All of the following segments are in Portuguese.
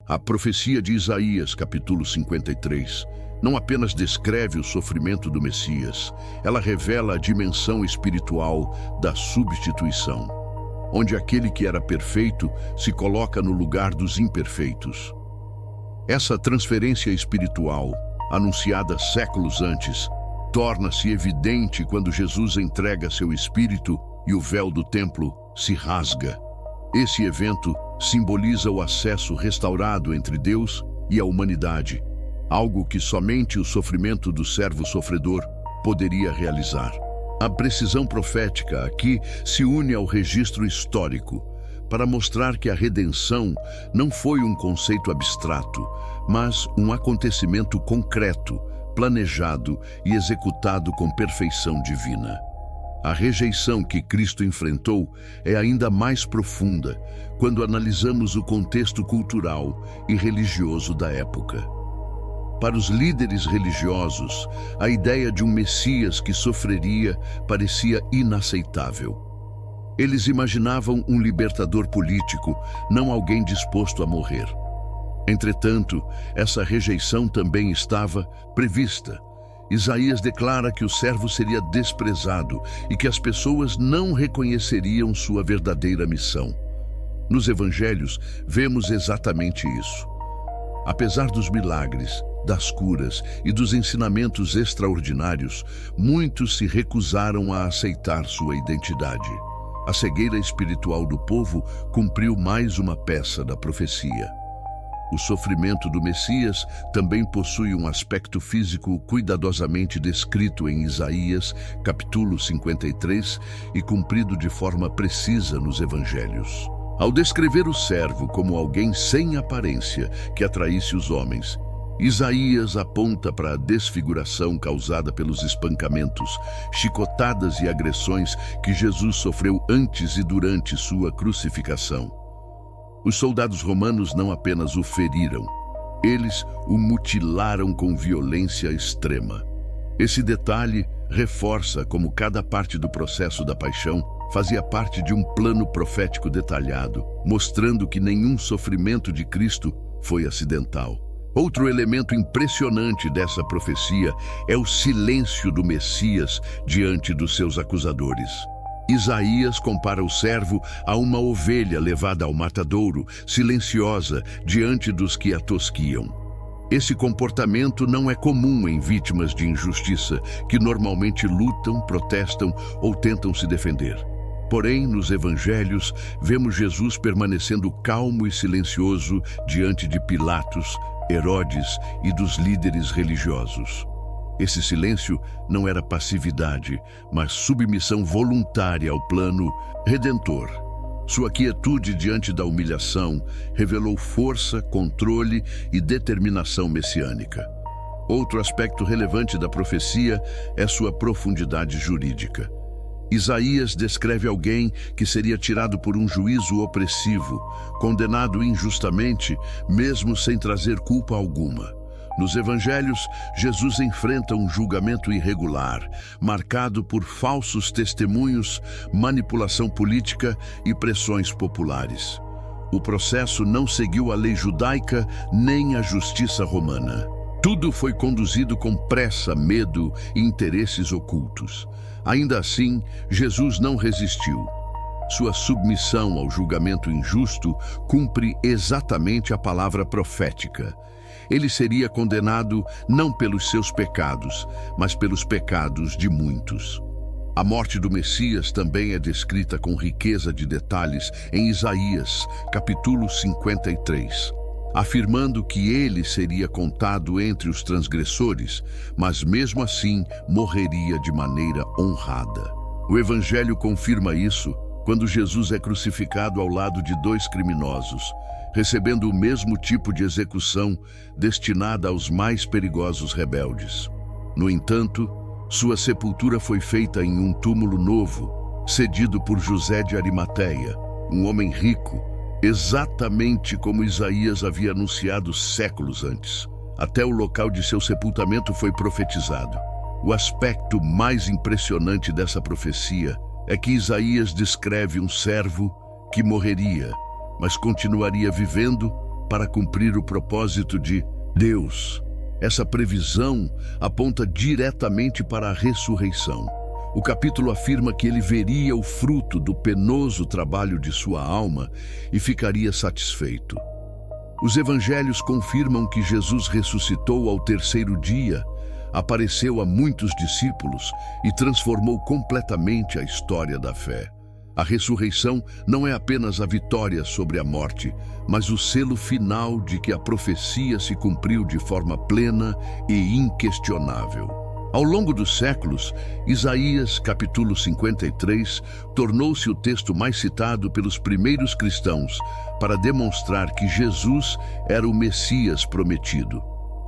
A profecia de Isaías, capítulo 53, não apenas descreve o sofrimento do Messias, ela revela a dimensão espiritual da substituição, onde aquele que era perfeito se coloca no lugar dos imperfeitos. Essa transferência espiritual, anunciada séculos antes, torna-se evidente quando Jesus entrega seu espírito e o véu do templo se rasga. Esse evento simboliza o acesso restaurado entre Deus e a humanidade, algo que somente o sofrimento do servo sofredor poderia realizar. A precisão profética aqui se une ao registro histórico para mostrar que a redenção não foi um conceito abstrato, mas um acontecimento concreto, planejado e executado com perfeição divina. A rejeição que Cristo enfrentou é ainda mais profunda quando analisamos o contexto cultural e religioso da época. Para os líderes religiosos, a ideia de um Messias que sofreria parecia inaceitável. Eles imaginavam um libertador político, não alguém disposto a morrer. Entretanto, essa rejeição também estava prevista. Isaías declara que o servo seria desprezado e que as pessoas não reconheceriam sua verdadeira missão. Nos evangelhos, vemos exatamente isso. Apesar dos milagres, das curas e dos ensinamentos extraordinários, muitos se recusaram a aceitar sua identidade. A cegueira espiritual do povo cumpriu mais uma peça da profecia. O sofrimento do Messias também possui um aspecto físico cuidadosamente descrito em Isaías, capítulo 53, e cumprido de forma precisa nos evangelhos. Ao descrever o servo como alguém sem aparência que atraísse os homens, Isaías aponta para a desfiguração causada pelos espancamentos, chicotadas e agressões que Jesus sofreu antes e durante sua crucificação. Os soldados romanos não apenas o feriram, eles o mutilaram com violência extrema. Esse detalhe reforça como cada parte do processo da paixão fazia parte de um plano profético detalhado, mostrando que nenhum sofrimento de Cristo foi acidental. Outro elemento impressionante dessa profecia é o silêncio do Messias diante dos seus acusadores. Isaías compara o servo a uma ovelha levada ao matadouro, silenciosa diante dos que a tosquiam. Esse comportamento não é comum em vítimas de injustiça, que normalmente lutam, protestam ou tentam se defender. Porém, nos evangelhos, vemos Jesus permanecendo calmo e silencioso diante de Pilatos, Herodes e dos líderes religiosos. Esse silêncio não era passividade, mas submissão voluntária ao plano redentor. Sua quietude diante da humilhação revelou força, controle e determinação messiânica. Outro aspecto relevante da profecia é sua profundidade jurídica. Isaías descreve alguém que seria tirado por um juízo opressivo, condenado injustamente, mesmo sem trazer culpa alguma. Nos evangelhos, Jesus enfrenta um julgamento irregular, marcado por falsos testemunhos, manipulação política e pressões populares. O processo não seguiu a lei judaica nem a justiça romana. Tudo foi conduzido com pressa, medo e interesses ocultos. Ainda assim, Jesus não resistiu. Sua submissão ao julgamento injusto cumpre exatamente a palavra profética. Ele seria condenado não pelos seus pecados, mas pelos pecados de muitos. A morte do Messias também é descrita com riqueza de detalhes em Isaías, capítulo 53, afirmando que ele seria contado entre os transgressores, mas mesmo assim morreria de maneira honrada. O Evangelho confirma isso quando Jesus é crucificado ao lado de dois criminosos, recebendo o mesmo tipo de execução destinada aos mais perigosos rebeldes. No entanto, sua sepultura foi feita em um túmulo novo, cedido por José de Arimateia, um homem rico, exatamente como Isaías havia anunciado séculos antes. Até o local de seu sepultamento foi profetizado. O aspecto mais impressionante dessa profecia é que Isaías descreve um servo que morreria, mas continuaria vivendo para cumprir o propósito de Deus. Essa previsão aponta diretamente para a ressurreição. O capítulo afirma que ele veria o fruto do penoso trabalho de sua alma e ficaria satisfeito. Os evangelhos confirmam que Jesus ressuscitou ao terceiro dia, apareceu a muitos discípulos e transformou completamente a história da fé. A ressurreição não é apenas a vitória sobre a morte, mas o selo final de que a profecia se cumpriu de forma plena e inquestionável. Ao longo dos séculos, Isaías, capítulo 53, tornou-se o texto mais citado pelos primeiros cristãos para demonstrar que Jesus era o Messias prometido.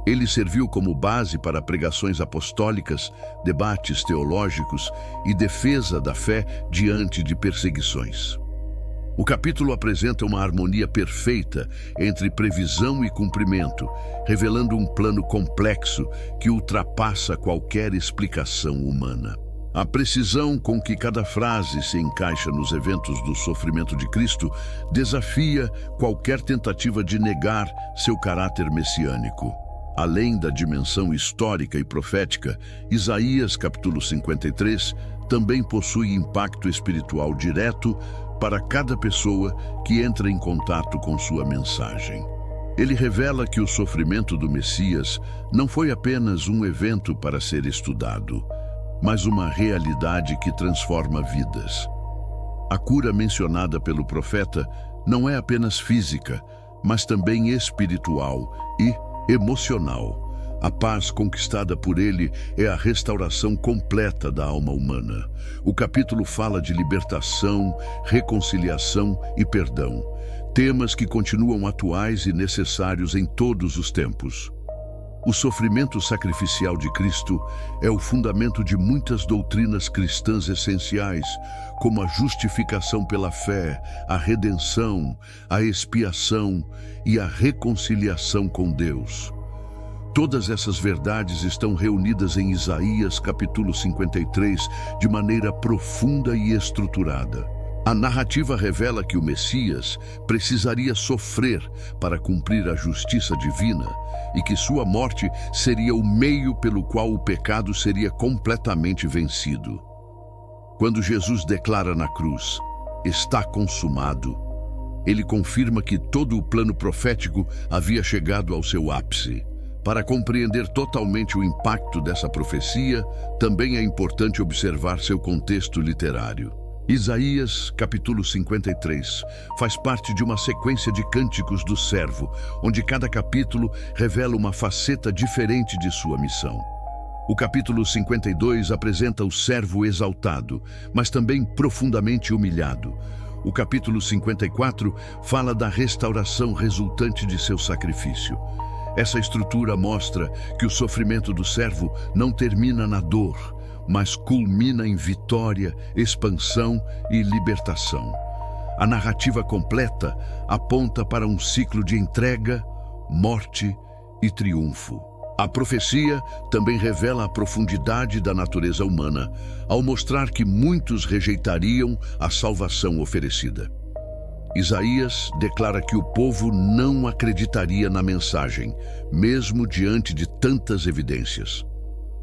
Ele serviu como base para pregações apostólicas, debates teológicos e defesa da fé diante de perseguições. O capítulo apresenta uma harmonia perfeita entre previsão e cumprimento, revelando um plano complexo que ultrapassa qualquer explicação humana. A precisão com que cada frase se encaixa nos eventos do sofrimento de Cristo desafia qualquer tentativa de negar seu caráter messiânico. Além da dimensão histórica e profética, Isaías, capítulo 53, também possui impacto espiritual direto para cada pessoa que entra em contato com sua mensagem. Ele revela que o sofrimento do Messias não foi apenas um evento para ser estudado, mas uma realidade que transforma vidas. A cura mencionada pelo profeta não é apenas física, mas também espiritual e emocional. A paz conquistada por ele é a restauração completa da alma humana. O capítulo fala de libertação, reconciliação e perdão, temas que continuam atuais e necessários em todos os tempos. O sofrimento sacrificial de Cristo é o fundamento de muitas doutrinas cristãs essenciais, como a justificação pela fé, a redenção, a expiação e a reconciliação com Deus. Todas essas verdades estão reunidas em Isaías capítulo 53 de maneira profunda e estruturada. A narrativa revela que o Messias precisaria sofrer para cumprir a justiça divina e que sua morte seria o meio pelo qual o pecado seria completamente vencido. Quando Jesus declara na cruz, "Está consumado", ele confirma que todo o plano profético havia chegado ao seu ápice. Para compreender totalmente o impacto dessa profecia, também é importante observar seu contexto literário. Isaías, capítulo 53, faz parte de uma sequência de cânticos do servo, onde cada capítulo revela uma faceta diferente de sua missão. O capítulo 52 apresenta o servo exaltado, mas também profundamente humilhado. O capítulo 54 fala da restauração resultante de seu sacrifício. Essa estrutura mostra que o sofrimento do servo não termina na dor, mas culmina em vitória, expansão e libertação. A narrativa completa aponta para um ciclo de entrega, morte e triunfo. A profecia também revela a profundidade da natureza humana, ao mostrar que muitos rejeitariam a salvação oferecida. Isaías declara que o povo não acreditaria na mensagem, mesmo diante de tantas evidências.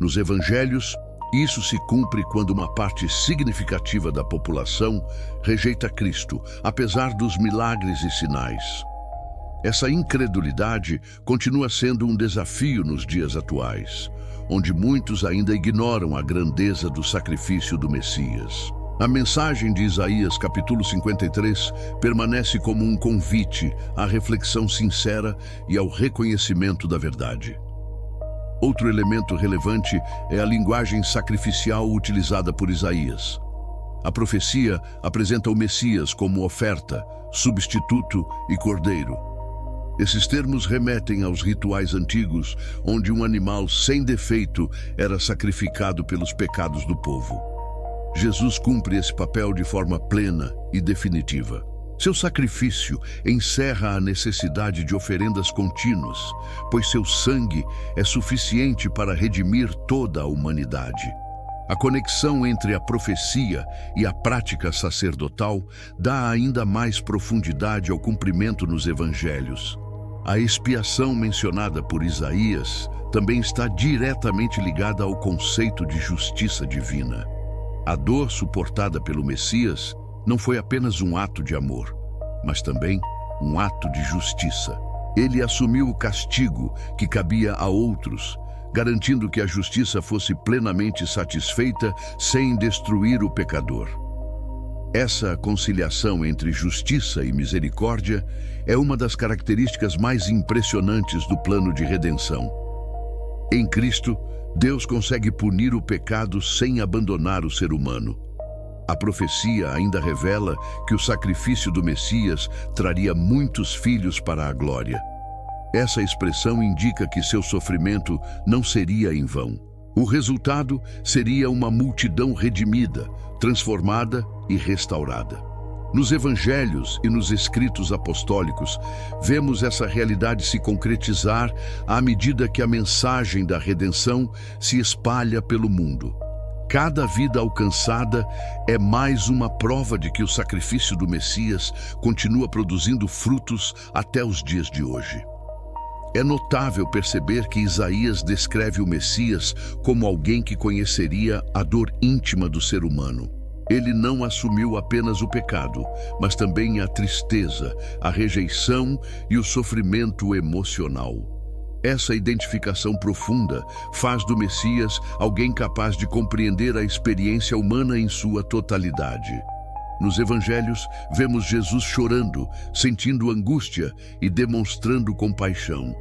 Nos evangelhos, isso se cumpre quando uma parte significativa da população rejeita Cristo, apesar dos milagres e sinais. Essa incredulidade continua sendo um desafio nos dias atuais, onde muitos ainda ignoram a grandeza do sacrifício do Messias. A mensagem de Isaías, capítulo 53, permanece como um convite à reflexão sincera e ao reconhecimento da verdade. Outro elemento relevante é a linguagem sacrificial utilizada por Isaías. A profecia apresenta o Messias como oferta, substituto e cordeiro. Esses termos remetem aos rituais antigos, onde um animal sem defeito era sacrificado pelos pecados do povo. Jesus cumpre esse papel de forma plena e definitiva. Seu sacrifício encerra a necessidade de oferendas contínuas, pois seu sangue é suficiente para redimir toda a humanidade. A conexão entre a profecia e a prática sacerdotal dá ainda mais profundidade ao cumprimento nos evangelhos. A expiação mencionada por Isaías também está diretamente ligada ao conceito de justiça divina. A dor suportada pelo Messias não foi apenas um ato de amor, mas também um ato de justiça. Ele assumiu o castigo que cabia a outros, garantindo que a justiça fosse plenamente satisfeita sem destruir o pecador. Essa conciliação entre justiça e misericórdia é uma das características mais impressionantes do plano de redenção. Em Cristo, Deus consegue punir o pecado sem abandonar o ser humano. A profecia ainda revela que o sacrifício do Messias traria muitos filhos para a glória. Essa expressão indica que seu sofrimento não seria em vão. O resultado seria uma multidão redimida, transformada e restaurada. Nos evangelhos e nos escritos apostólicos, vemos essa realidade se concretizar à medida que a mensagem da redenção se espalha pelo mundo. Cada vida alcançada é mais uma prova de que o sacrifício do Messias continua produzindo frutos até os dias de hoje. É notável perceber que Isaías descreve o Messias como alguém que conheceria a dor íntima do ser humano. Ele não assumiu apenas o pecado, mas também a tristeza, a rejeição e o sofrimento emocional. Essa identificação profunda faz do Messias alguém capaz de compreender a experiência humana em sua totalidade. Nos evangelhos, vemos Jesus chorando, sentindo angústia e demonstrando compaixão.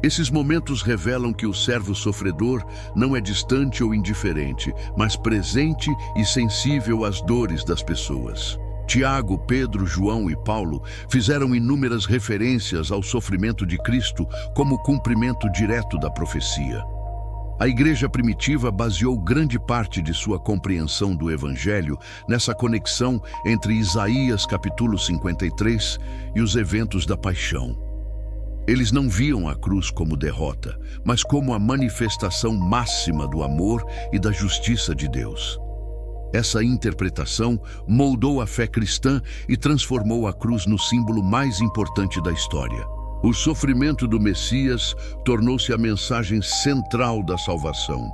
Esses momentos revelam que o servo sofredor não é distante ou indiferente, mas presente e sensível às dores das pessoas. Tiago, Pedro, João e Paulo fizeram inúmeras referências ao sofrimento de Cristo como cumprimento direto da profecia. A igreja primitiva baseou grande parte de sua compreensão do Evangelho nessa conexão entre Isaías capítulo 53 e os eventos da paixão. Eles não viam a cruz como derrota, mas como a manifestação máxima do amor e da justiça de Deus. Essa interpretação moldou a fé cristã e transformou a cruz no símbolo mais importante da história. O sofrimento do Messias tornou-se a mensagem central da salvação.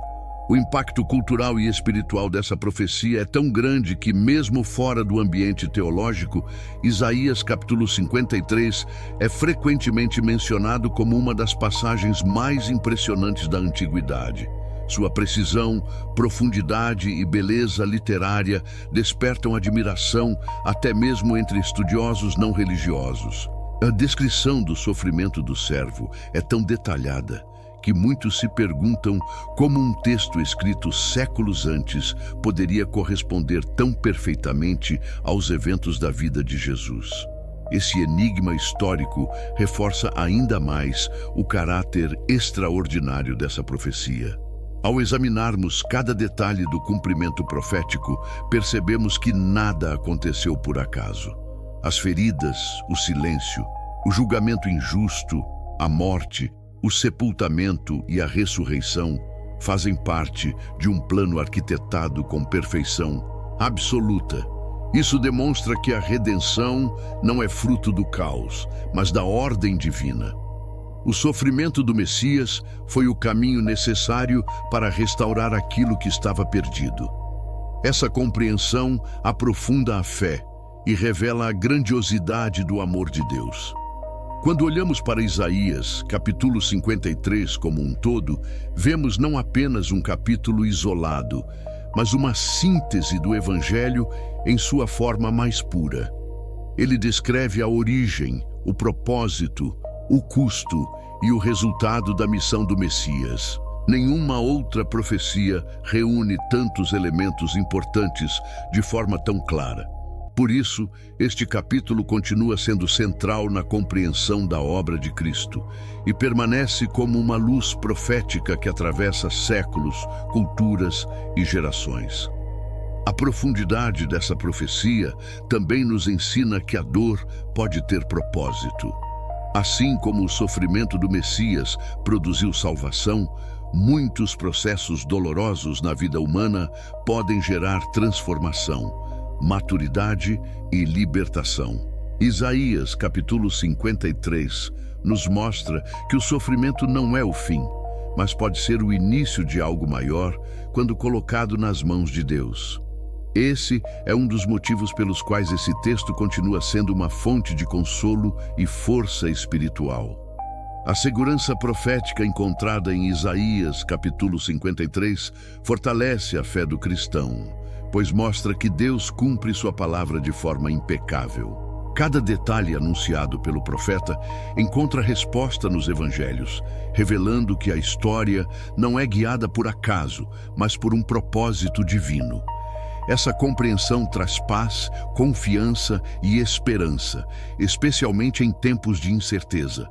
O impacto cultural e espiritual dessa profecia é tão grande que, mesmo fora do ambiente teológico, Isaías capítulo 53 é frequentemente mencionado como uma das passagens mais impressionantes da antiguidade. Sua precisão, profundidade e beleza literária despertam admiração até mesmo entre estudiosos não religiosos. A descrição do sofrimento do servo é tão detalhada que muitos se perguntam como um texto escrito séculos antes poderia corresponder tão perfeitamente aos eventos da vida de Jesus. Esse enigma histórico reforça ainda mais o caráter extraordinário dessa profecia. Ao examinarmos cada detalhe do cumprimento profético, percebemos que nada aconteceu por acaso. As feridas, o silêncio, o julgamento injusto, a morte, o sepultamento e a ressurreição fazem parte de um plano arquitetado com perfeição absoluta. Isso demonstra que a redenção não é fruto do caos, mas da ordem divina. O sofrimento do Messias foi o caminho necessário para restaurar aquilo que estava perdido. Essa compreensão aprofunda a fé e revela a grandiosidade do amor de Deus. Quando olhamos para Isaías, capítulo 53 como um todo, vemos não apenas um capítulo isolado, mas uma síntese do Evangelho em sua forma mais pura. Ele descreve a origem, o propósito, o custo e o resultado da missão do Messias. Nenhuma outra profecia reúne tantos elementos importantes de forma tão clara. Por isso, este capítulo continua sendo central na compreensão da obra de Cristo e permanece como uma luz profética que atravessa séculos, culturas e gerações. A profundidade dessa profecia também nos ensina que a dor pode ter propósito. Assim como o sofrimento do Messias produziu salvação, muitos processos dolorosos na vida humana podem gerar transformação, maturidade e libertação. Isaías, capítulo 53, nos mostra que o sofrimento não é o fim, mas pode ser o início de algo maior quando colocado nas mãos de Deus. Esse é um dos motivos pelos quais esse texto continua sendo uma fonte de consolo e força espiritual. A segurança profética encontrada em Isaías, capítulo 53, fortalece a fé do cristão, pois mostra que Deus cumpre sua palavra de forma impecável. Cada detalhe anunciado pelo profeta encontra resposta nos evangelhos, revelando que a história não é guiada por acaso, mas por um propósito divino. Essa compreensão traz paz, confiança e esperança, especialmente em tempos de incerteza.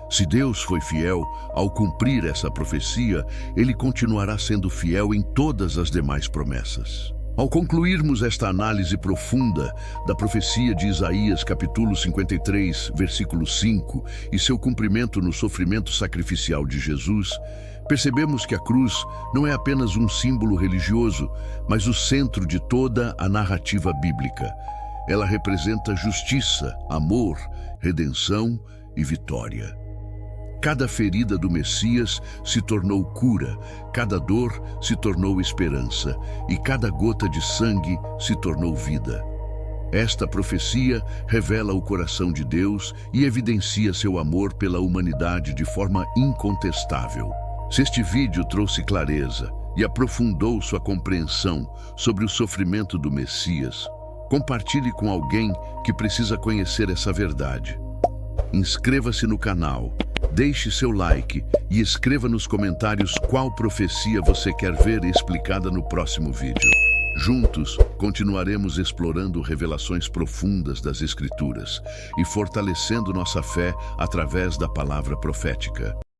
Se Deus foi fiel ao cumprir essa profecia, Ele continuará sendo fiel em todas as demais promessas. Ao concluirmos esta análise profunda da profecia de Isaías, capítulo 53, versículo 5, e seu cumprimento no sofrimento sacrificial de Jesus, percebemos que a cruz não é apenas um símbolo religioso, mas o centro de toda a narrativa bíblica. Ela representa justiça, amor, redenção e vitória. Cada ferida do Messias se tornou cura, cada dor se tornou esperança e cada gota de sangue se tornou vida. Esta profecia revela o coração de Deus e evidencia seu amor pela humanidade de forma incontestável. Se este vídeo trouxe clareza e aprofundou sua compreensão sobre o sofrimento do Messias, compartilhe com alguém que precisa conhecer essa verdade. Inscreva-se no canal, deixe seu like e escreva nos comentários qual profecia você quer ver explicada no próximo vídeo. Juntos, continuaremos explorando revelações profundas das Escrituras e fortalecendo nossa fé através da palavra profética.